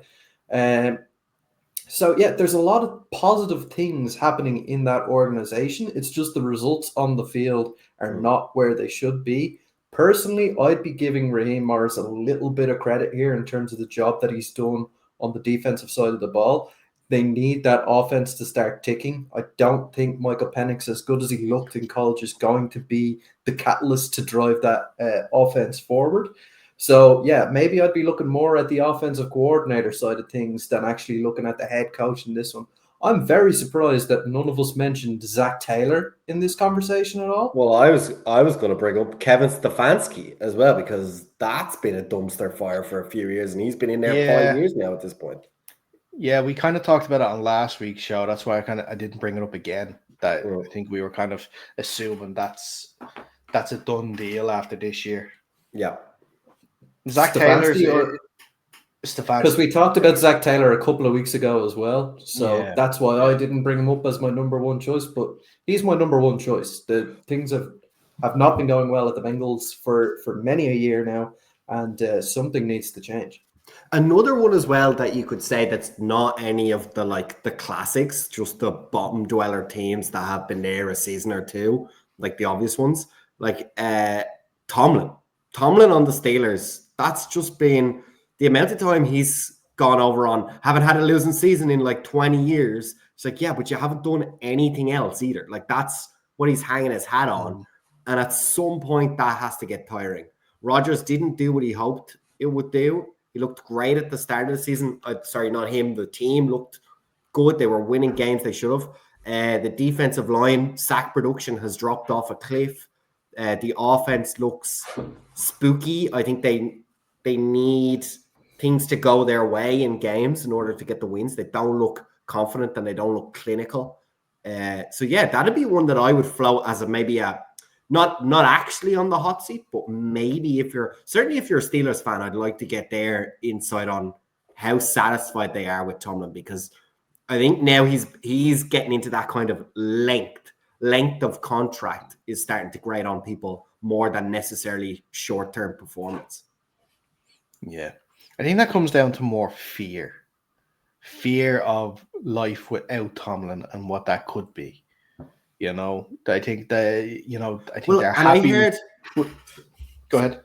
So yeah, there's a lot of positive things happening in that organization. It's just the results on the field are not where they should be. Personally, I'd be giving Raheem Morris a little bit of credit here in terms of the job that he's done on the defensive side of the ball. They need that offense to start ticking. I don't think Michael Penix, as good as he looked in college, is going to be the catalyst to drive that offense forward. So, yeah, maybe I'd be looking more at the offensive coordinator side of things than actually looking at the head coach in this one. I'm very surprised that none of us mentioned Zach Taylor in this conversation at all. Well, I was going to bring up Kevin Stefanski as well, because that's been a dumpster fire for a few years, and he's been in there 5 years now at this point. Yeah, we kind of talked about it on last week's show. That's why I didn't bring it up again. That I think we were kind of assuming that's a done deal after this year. Yeah. Zach Taylor's Stefanski. Because we talked about Zach Taylor a couple of weeks ago as well. So that's why I didn't bring him up as my number one choice, but he's my number one choice. The things have not been going well at the Bengals for many a year now, and something needs to change. Another one as well that you could say that's not any of the classics, just the bottom dweller teams that have been there a season or two, like the obvious ones, like Tomlin on the Steelers. That's just been the amount of time he's gone over on, haven't had a losing season in like 20 years. It's like, yeah, but you haven't done anything else either. Like, that's what he's hanging his hat on. And at some point that has to get tiring. Rodgers didn't do what he hoped it would do. He looked great at the start of the season. Sorry, not him. The team looked good. They were winning games they should have. The defensive line, sack production has dropped off a cliff. The offense looks spooky. I think they need things to go their way in games in order to get the wins. They don't look confident and they don't look clinical. So yeah, that'd be one that I would float as maybe a not actually on the hot seat, but maybe if you're a Steelers fan, I'd like to get their insight on how satisfied they are with Tomlin, because I think now he's getting into that kind of length of contract is starting to grate on people more than necessarily short-term performance. Yeah. I think that comes down to more fear of life without Tomlin and what that could be. I think they're happy. Go ahead.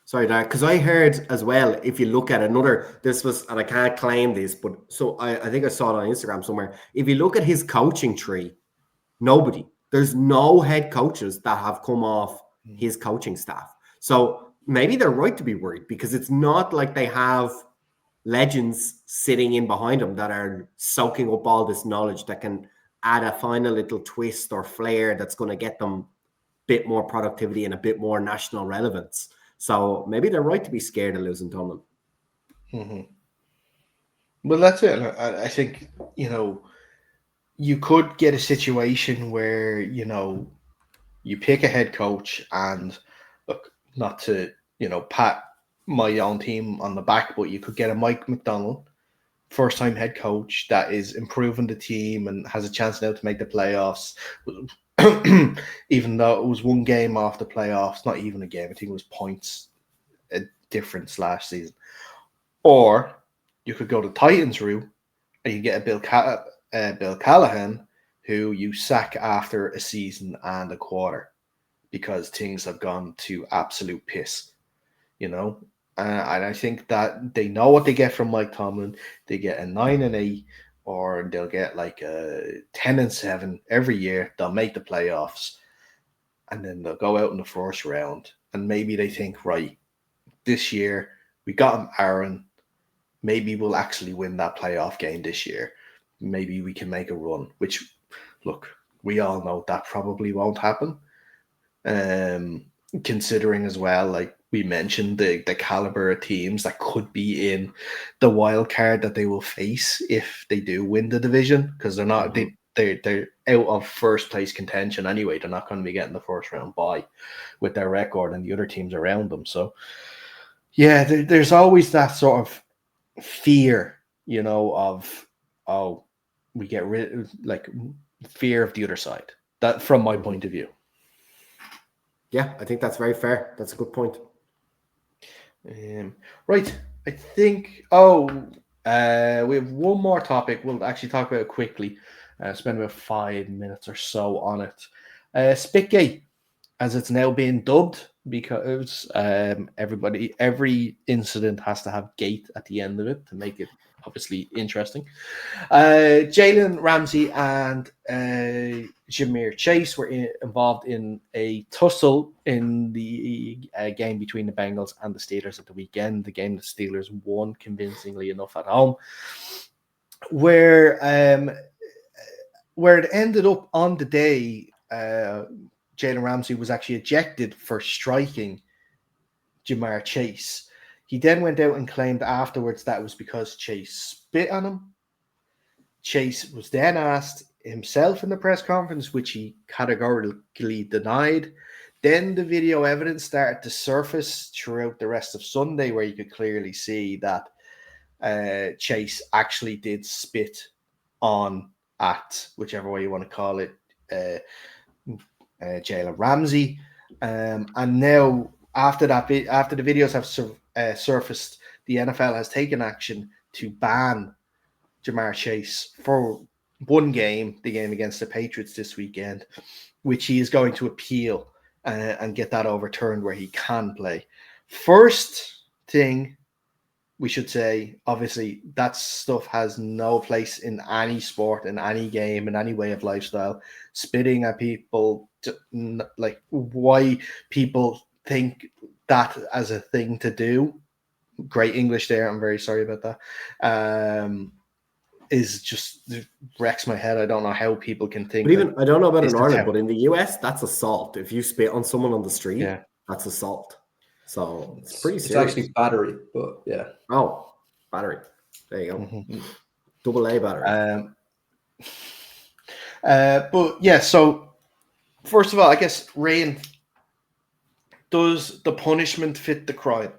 Sorry, Darren, because I heard as well, if you look at and I can't claim this, but so I think I saw it on Instagram somewhere. If you look at his coaching tree, there's no head coaches that have come off his coaching staff. So maybe they're right to be worried, because it's not like they have legends sitting in behind them that are soaking up all this knowledge that can add a final little twist or flair that's going to get them a bit more productivity and a bit more national relevance. So maybe they're right to be scared of losing Tomlin. Mm-hmm. Well, that's it. I think, you could get a situation where, you pick a head coach and look, not to, pat my own team on the back, but you could get a Mike McDonald, first-time head coach that is improving the team and has a chance now to make the playoffs. Even though it was one game off the playoffs, not even a game, I think it was points difference last season. Or you could go the Titans route and you get a Bill Callahan, who you sack after a season and a quarter because things have gone to absolute piss, and I think that they know what they get from Mike Tomlin. They get a 9-8, or they'll get like a 10-7 every year. They'll make the playoffs, and then they'll go out in the first round. And maybe they think, right, this year we got him, Aaron. Maybe we'll actually win that playoff game this year. Maybe we can make a run. Which, look, we all know that probably won't happen. Considering as well, like we mentioned, the caliber of teams that could be in the wild card that they will face if they do win the division, because they're not they're out of first place contention anyway. They're not going to be getting the first round bye with their record and the other teams around them. So yeah, there's always that sort of fear, of we get rid of, like, fear of the other side. That from my point of view. Yeah, I think that's very fair. That's a good point. Right. I think, we have one more topic. We'll actually talk about it quickly. Spend about 5 minutes or so on it. Spitgate, as it's now being dubbed, because every incident has to have gate at the end of it to make it obviously interesting. Jalen Ramsey and Ja'Marr Chase were involved in a tussle in the game between the Bengals and the Steelers at the weekend. The game the Steelers won convincingly enough at home, where it ended up on the day. Jalen Ramsey was actually ejected for striking Ja'Marr Chase. He then went out and claimed afterwards that it was because Chase spit on him. Chase was then asked himself in the press conference, which he categorically denied. Then the video evidence started to surface throughout the rest of Sunday, where you could clearly see that Chase actually did spit on, at whichever way you want to call it, Jalen Ramsey. And now, after the videos have surfaced, the NFL has taken action to ban Ja'Marr Chase for one game, the game against the Patriots this weekend, which he is going to appeal and get that overturned where he can play. First thing we should say, obviously, that stuff has no place in any sport, in any game, in any way of lifestyle. Spitting at people, like why people think that as a thing to do. Great English there. I'm very sorry about that. Is just wrecks my head. I don't know how people can think. But even I don't know about in Ireland, but in the US, that's assault. If you spit on someone on the street, that's assault. So it's pretty serious. It's actually battery, but yeah. Oh, battery. There you go. Mm-hmm. Double A battery. But yeah, so first of all, I guess, Ryan, does the punishment fit the crime?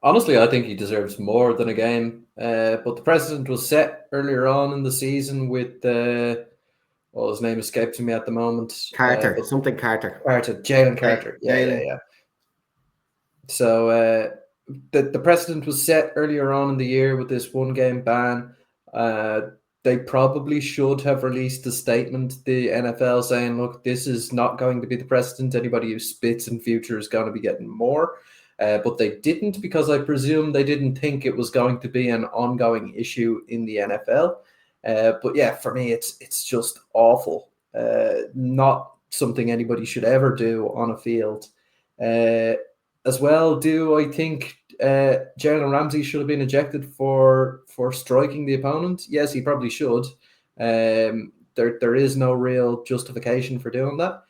Honestly, I think he deserves more than a game. But the precedent was set earlier on in the season with his name escapes me at the moment. Carter. Jalen Carter. Yeah. So the precedent was set earlier on in the year with this one game ban. They probably should have released a statement, the NFL, saying, look, this is not going to be the precedent. Anybody who spits in future is going to be getting more. But they didn't, because I presume they didn't think it was going to be an ongoing issue in the NFL. But yeah, for me, it's just awful. Not something anybody should ever do on a field. As well, do I think Jalen Ramsey should have been ejected for striking the opponent? Yes, he probably should. There is no real justification for doing that.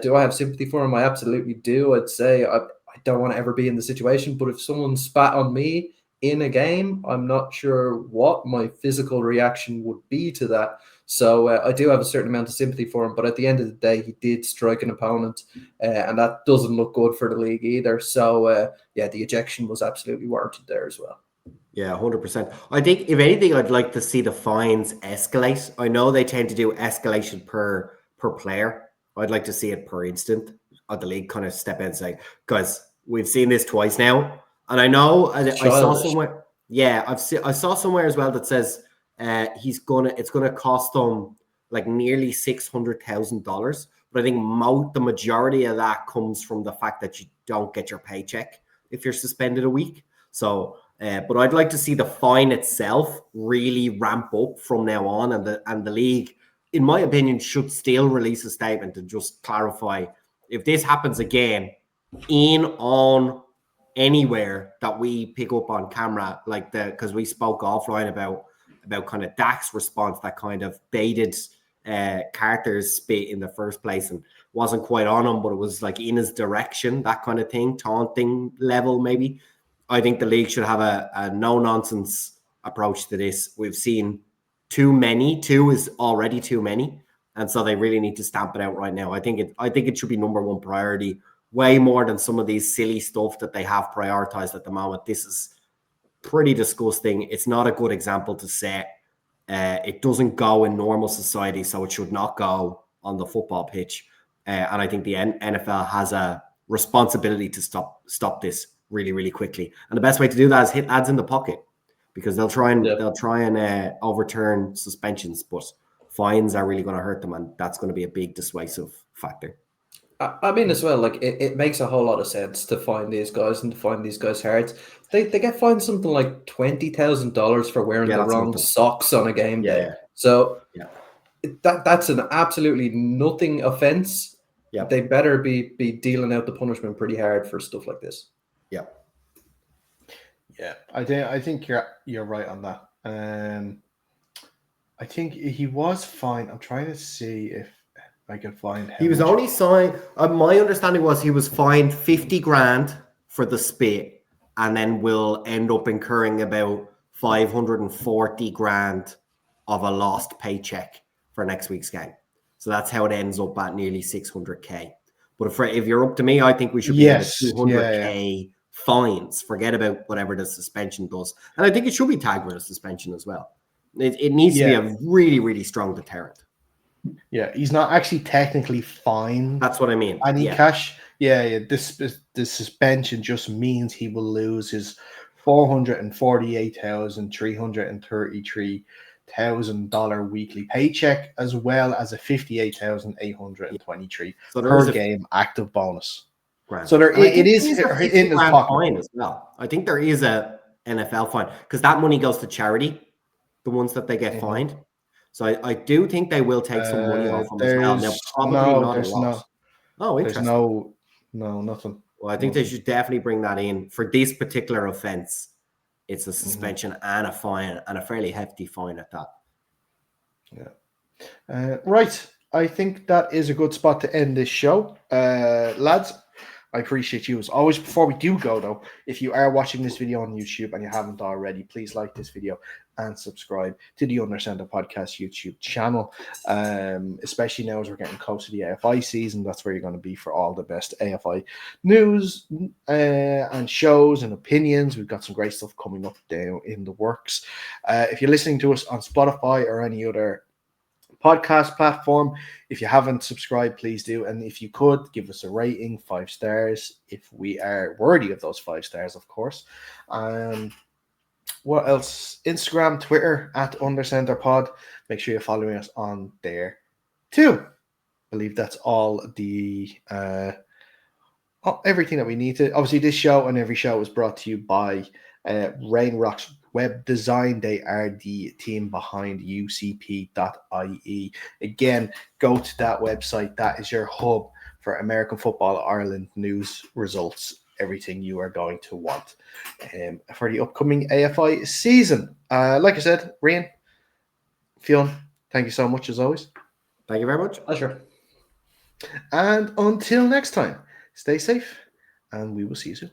Do I have sympathy for him? I absolutely do. I'd say I don't want to ever be in the situation, but if someone spat on me in a game, I'm not sure what my physical reaction would be to that. So I do have a certain amount of sympathy for him, but at the end of the day, he did strike an opponent, and that doesn't look good for the league either. So the ejection was absolutely warranted there as well. Yeah, 100%. I think, if anything, I'd like to see the fines escalate. I know they tend to do escalation per player. I'd like to see it per instant. The league kind of step in and say, guys, we've seen this twice now, and I know I saw somewhere. Yeah, I saw somewhere as well that says it's gonna cost them like nearly $600,000. But I think the majority of that comes from the fact that you don't get your paycheck if you're suspended a week. So, but I'd like to see the fine itself really ramp up from now on, and the league, in my opinion, should still release a statement to just clarify, if this happens again on anywhere that we pick up on camera, like because we spoke offline about kind of Dak's response that kind of baited Carter's spit in the first place and wasn't quite on him, but it was like in his direction, that kind of thing, taunting level maybe. I think the league should have a no-nonsense approach to this. We've seen too many. 2 is already too many. And so they really need to stamp it out right now. I think it should be number one priority, way more than some of these silly stuff that they have prioritized at the moment. This is pretty disgusting. It's not a good example to set. It doesn't go in normal society, so it should not go on the football pitch. And I think the NFL has a responsibility to stop this really, really quickly. And the best way to do that is hit ads in the pocket, because they'll try and overturn suspensions, but fines are really going to hurt them, and that's going to be a big dissuasive factor. I mean, as well, like it makes a whole lot of sense to find these guys and to find these guys hard. they get fined something like $20,000 for wearing the that's wrong nothing. socks on a game day. Yeah. So Yeah. that's an absolutely nothing offense. Yep. They better be dealing out the punishment pretty hard for stuff like this. Yeah. Yeah, I think you're right on that. I think he was fined. I'm trying to see if I can find how He was much. only signed. My understanding was he was fined 50 grand for the spit, and then will end up incurring about 540 grand of a lost paycheck for next week's game. So that's how it ends up at nearly 600k. But if you're up to me, I think we should be at 200k fines. Forget about whatever the suspension does, and I think it should be tagged with a suspension as well. It needs to be a really, really strong deterrent. Yeah, he's not actually technically fined. That's what I mean. Any cash. Yeah. This suspension just means he will lose his $448,333 weekly paycheck, as well as a $58,823 per game active bonus. Grand. So it is in his pocket fine as well. I think there is a NFL fine because that money goes to charity, the ones that they get fined. So I do think they will take some money off them as well. Now, probably not a lot. Oh, interesting. There's nothing. Well, I think they should definitely bring that in for this particular offense. It's a suspension and a fine, and a fairly hefty fine at that. Yeah. Right. I think that is a good spot to end this show. Lads, I appreciate you as always. Before we do go, though, if you are watching this video on YouTube and you haven't already, please like this video and subscribe to the Undercenter Podcast YouTube channel. Especially now as we're getting close to the AFI season, that's where you're going to be for all the best AFI news and shows and opinions. We've got some great stuff coming up down in the works. If you're listening to us on Spotify or any other podcast platform, if you haven't subscribed, please do. And if you could give us a rating, 5 stars, if we are worthy of those 5 stars, of course. What else? Instagram, Twitter at UndercenterPod. Make sure you're following us on there too. I believe that's all the everything that we need to. Obviously, this show and every show is brought to you by Rainrocks Web Design. They are the team behind UCP.ie. Again, go to that website. That is your hub for American Football Ireland news, results, everything you are going to want for the upcoming AFI season. Like I said, Rian, Fionn, thank you so much as always. Thank you very much. Pleasure. And until next time, stay safe, and we will see you soon.